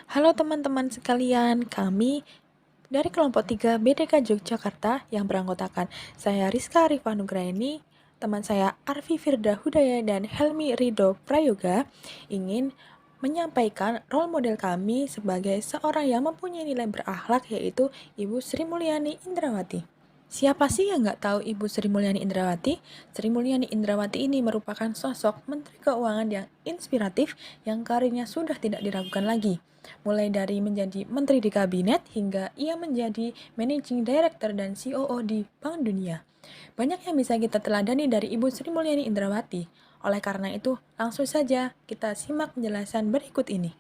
Halo teman-teman sekalian, kami dari kelompok 3 BDK Yogyakarta yang beranggotakan saya Rizka Arifanugraini, teman saya Arfi Firda Hudaya dan Helmi Ridho Prayoga ingin menyampaikan role model kami sebagai seorang yang mempunyai nilai berakhlak yaitu Ibu Sri Mulyani Indrawati. Siapa sih yang nggak tahu Ibu Sri Mulyani Indrawati? Sri Mulyani Indrawati ini merupakan sosok Menteri Keuangan yang inspiratif yang karirnya sudah tidak diragukan lagi. Mulai dari menjadi menteri di kabinet hingga ia menjadi managing director dan COO di Bank Dunia. Banyak yang bisa kita teladani dari Ibu Sri Mulyani Indrawati. Oleh karena itu, langsung saja kita simak penjelasan berikut ini.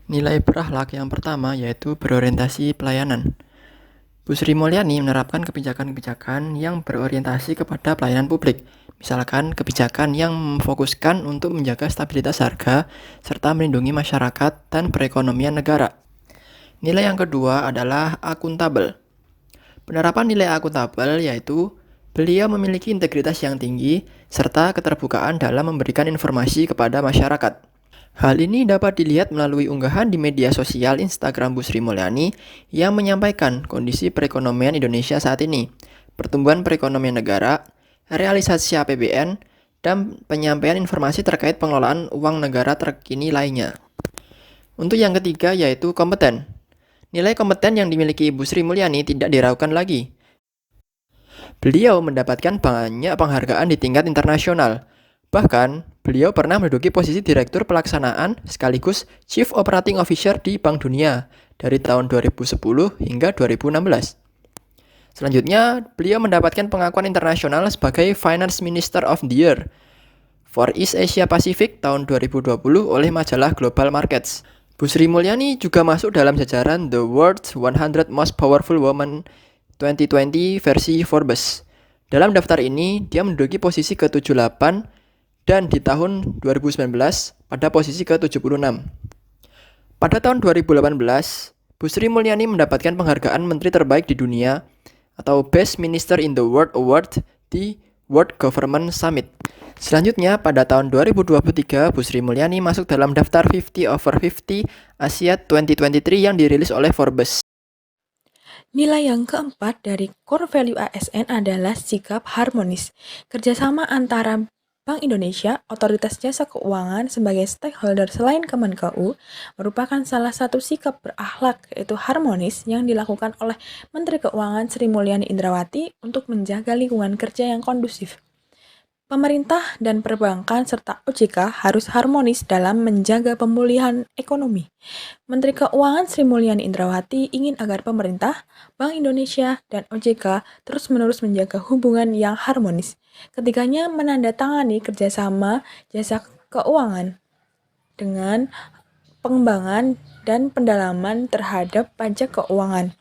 Nilai berakhlak yang pertama yaitu berorientasi pelayanan. Bu Sri Mulyani menerapkan kebijakan-kebijakan yang berorientasi kepada pelayanan publik, misalkan kebijakan yang memfokuskan untuk menjaga stabilitas harga serta melindungi masyarakat dan perekonomian negara. Nilai yang kedua adalah akuntabel. Penerapan nilai akuntabel yaitu beliau memiliki integritas yang tinggi serta keterbukaan dalam memberikan informasi kepada masyarakat. Hal ini dapat dilihat melalui unggahan di media sosial Instagram Bu Sri Mulyani yang menyampaikan kondisi perekonomian Indonesia saat ini, pertumbuhan perekonomian negara, realisasi APBN, dan penyampaian informasi terkait pengelolaan uang negara terkini lainnya. Untuk yang ketiga yaitu kompeten. Nilai kompeten yang dimiliki Ibu Sri Mulyani tidak diragukan lagi. Beliau mendapatkan banyak penghargaan di tingkat internasional. Bahkan, beliau pernah menduduki posisi Direktur Pelaksanaan sekaligus Chief Operating Officer di Bank Dunia dari tahun 2010 hingga 2016. Selanjutnya, beliau mendapatkan pengakuan internasional sebagai Finance Minister of the Year for East Asia Pacific tahun 2020 oleh majalah Global Markets. Bu Sri Mulyani juga masuk dalam jajaran The World's 100 Most Powerful Women 2020 versi Forbes. Dalam daftar ini, dia menduduki posisi ke-78 dan di tahun 2019 pada posisi ke-76. Pada tahun 2018, Bu Sri Mulyani mendapatkan penghargaan Menteri Terbaik di Dunia atau Best Minister in the World Award di World Government Summit. Selanjutnya, pada tahun 2023, Bu Sri Mulyani masuk dalam daftar 50 over 50 Asia 2023 yang dirilis oleh Forbes. Nilai yang keempat dari core value ASN adalah sikap harmonis. Kerjasama antara Bank Indonesia, Otoritas Jasa Keuangan sebagai stakeholder selain Kemenkeu merupakan salah satu sikap berakhlak yaitu harmonis yang dilakukan oleh Menteri Keuangan Sri Mulyani Indrawati untuk menjaga lingkungan kerja yang kondusif. Pemerintah dan perbankan serta OJK harus harmonis dalam menjaga pemulihan ekonomi. Menteri Keuangan Sri Mulyani Indrawati ingin agar pemerintah, Bank Indonesia, dan OJK terus-menerus menjaga hubungan yang harmonis. Ketiganya menandatangani kerjasama jasa keuangan dengan pengembangan dan pendalaman terhadap pajak keuangan.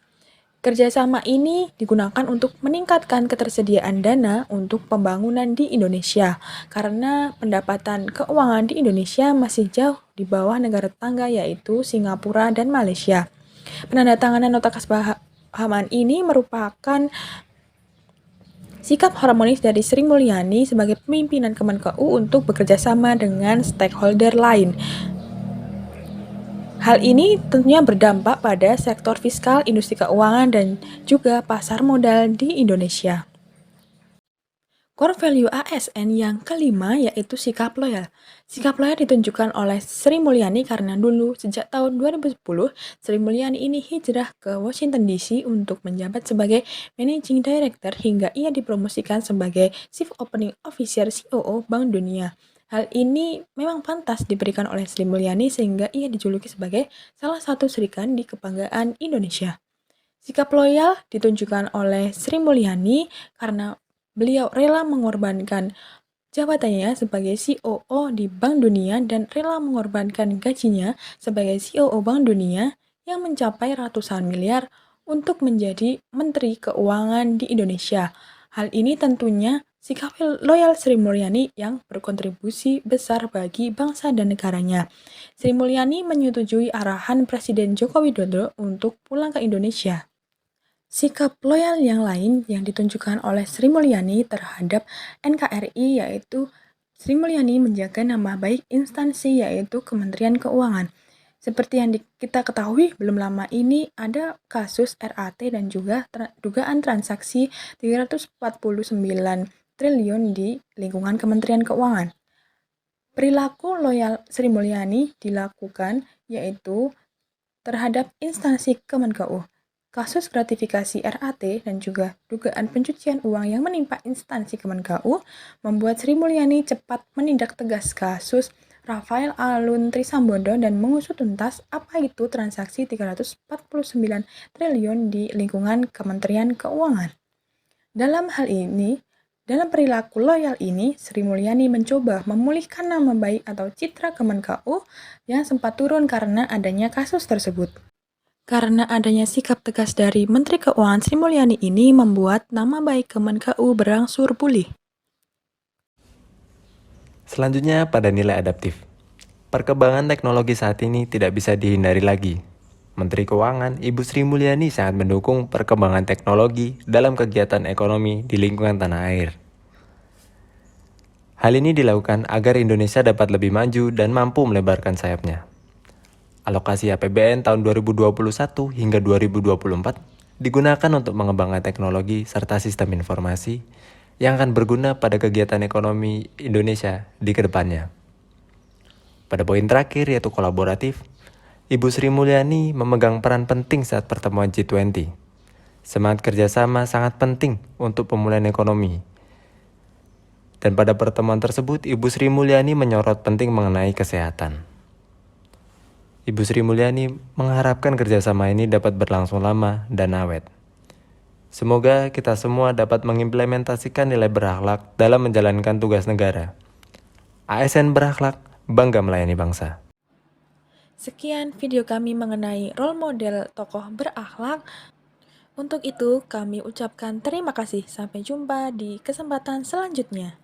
Kerjasama ini digunakan untuk meningkatkan ketersediaan dana untuk pembangunan di Indonesia, karena pendapatan keuangan di Indonesia masih jauh di bawah negara tetangga yaitu Singapura dan Malaysia. Penandatanganan nota kesepahaman ini merupakan sikap harmonis dari Sri Mulyani sebagai pimpinan Kemenkeu untuk bekerja sama dengan stakeholder lain. Hal ini tentunya berdampak pada sektor fiskal, industri keuangan, dan juga pasar modal di Indonesia. Core value ASN yang kelima yaitu sikap loyal. Sikap loyal ditunjukkan oleh Sri Mulyani karena dulu sejak tahun 2010 Sri Mulyani ini hijrah ke Washington DC untuk menjabat sebagai Managing Director hingga ia dipromosikan sebagai Chief Operating Officer COO Bank Dunia. Hal ini memang pantas diberikan oleh Sri Mulyani sehingga ia dijuluki sebagai salah satu Srikan di kebanggaan Indonesia. Sikap loyal ditunjukkan oleh Sri Mulyani karena beliau rela mengorbankan jabatannya sebagai COO di Bank Dunia dan rela mengorbankan gajinya sebagai COO Bank Dunia yang mencapai ratusan miliar untuk menjadi Menteri Keuangan di Indonesia. Hal ini tentunya sikap loyal Sri Mulyani yang berkontribusi besar bagi bangsa dan negaranya. Sri Mulyani menyetujui arahan Presiden Joko Widodo untuk pulang ke Indonesia. Sikap loyal yang lain yang ditunjukkan oleh Sri Mulyani terhadap NKRI yaitu Sri Mulyani menjaga nama baik instansi yaitu Kementerian Keuangan. Seperti yang kita ketahui, belum lama ini ada kasus RAT dan juga dugaan transaksi 349 triliun di lingkungan Kementerian Keuangan. Perilaku loyal Sri Mulyani dilakukan yaitu terhadap instansi Kemenkeu. Kasus gratifikasi RAT dan juga dugaan pencucian uang yang menimpa instansi Kemenkeu membuat Sri Mulyani cepat menindak tegas kasus Rafael Alun Trisambodo dan mengusut tuntas apa itu transaksi 349 triliun di lingkungan Kementerian Keuangan. Dalam hal ini, dalam perilaku loyal ini, Sri Mulyani mencoba memulihkan nama baik atau citra Kemenkeu yang sempat turun karena adanya kasus tersebut. Karena adanya sikap tegas dari Menteri Keuangan Sri Mulyani ini membuat nama baik Kemenkeu berangsur pulih. Selanjutnya pada nilai adaptif. Perkembangan teknologi saat ini tidak bisa dihindari lagi. Menteri Keuangan Ibu Sri Mulyani sangat mendukung perkembangan teknologi dalam kegiatan ekonomi di lingkungan tanah air. Hal ini dilakukan agar Indonesia dapat lebih maju dan mampu melebarkan sayapnya. Alokasi APBN tahun 2021 hingga 2024 digunakan untuk mengembangkan teknologi serta sistem informasi yang akan berguna pada kegiatan ekonomi Indonesia di kedepannya. Pada poin terakhir yaitu kolaboratif, Ibu Sri Mulyani memegang peran penting saat pertemuan G20. Semangat kerjasama sangat penting untuk pemulihan ekonomi. Dan pada pertemuan tersebut, Ibu Sri Mulyani menyorot penting mengenai kesehatan. Ibu Sri Mulyani mengharapkan kerjasama ini dapat berlangsung lama dan awet. Semoga kita semua dapat mengimplementasikan nilai berakhlak dalam menjalankan tugas negara. ASN berakhlak, bangga melayani bangsa. Sekian video kami mengenai role model tokoh berakhlak. Untuk itu, kami ucapkan terima kasih. Sampai jumpa di kesempatan selanjutnya.